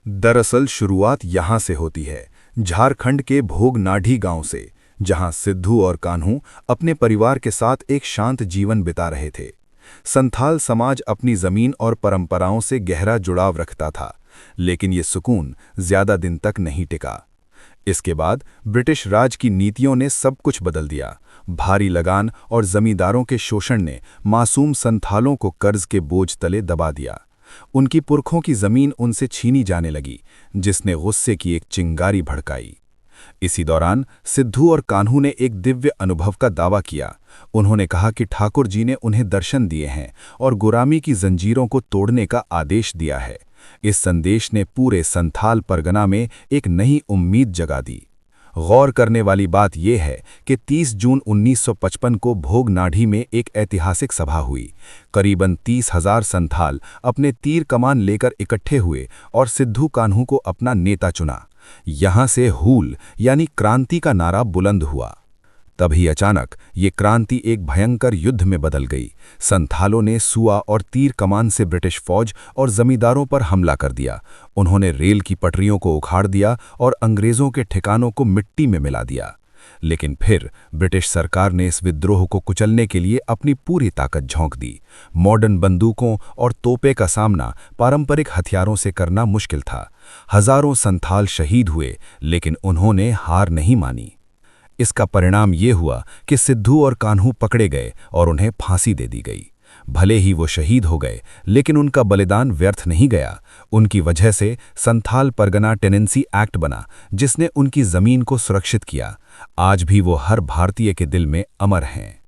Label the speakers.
Speaker 1: दरअसल शुरुआत यहाँ से होती है, झारखंड के भोगनाढी गांव से, जहां सिद्धू और कान्हू अपने परिवार के साथ एक शांत जीवन बिता रहे थे। संथाल समाज अपनी जमीन और परंपराओं से गहरा जुड़ाव रखता था, लेकिन ये सुकून ज्यादा दिन तक नहीं टिका। इसके बाद ब्रिटिश राज की नीतियों ने सब कुछ बदल दिया। भारी लगान और जमींदारों के शोषण ने मासूम संथालों को कर्ज के बोझ तले दबा दिया। उनकी पुरखों की जमीन उनसे छीनी जाने लगी, जिसने गुस्से की एक चिंगारी भड़काई। इसी दौरान सिद्धू और कान्हू ने एक दिव्य अनुभव का दावा किया। उन्होंने कहा कि ठाकुर जी ने उन्हें दर्शन दिए हैं और गुलामी की जंजीरों को तोड़ने का आदेश दिया है। इस संदेश ने पूरे संथाल परगना में एक नई उम्मीद जगा दी। गौर करने वाली बात यह है कि 30 जून 1955 को भोगनाढी में एक ऐतिहासिक सभा हुई। करीबन 30,000 संथाल अपने तीर कमान लेकर इकट्ठे हुए और सिद्धू कान्हू को अपना नेता चुना। यहां से हूल यानी क्रांति का नारा बुलंद हुआ। तभी अचानक ये क्रांति एक भयंकर युद्ध में बदल गई। संथालों ने सुआ और तीर कमान से ब्रिटिश फौज और जमींदारों पर हमला कर दिया। उन्होंने रेल की पटरियों को उखाड़ दिया और अंग्रेजों के ठिकानों को मिट्टी में मिला दिया। लेकिन फिर ब्रिटिश सरकार ने इस विद्रोह को कुचलने के लिए अपनी पूरी ताकत झोंक दी। मॉडर्न बंदूकों और तोपे का सामना पारंपरिक हथियारों से करना मुश्किल था। हजारों संथाल शहीद हुए, लेकिन उन्होंने हार नहीं मानी। इसका परिणाम ये हुआ कि सिद्धू और कान्हू पकड़े गए और उन्हें फांसी दे दी गई। भले ही वो शहीद हो गए, लेकिन उनका बलिदान व्यर्थ नहीं गया। उनकी वजह से संथाल परगना टेनेंसी एक्ट बना, जिसने उनकी जमीन को सुरक्षित किया। आज भी वो हर भारतीय के दिल में अमर हैं।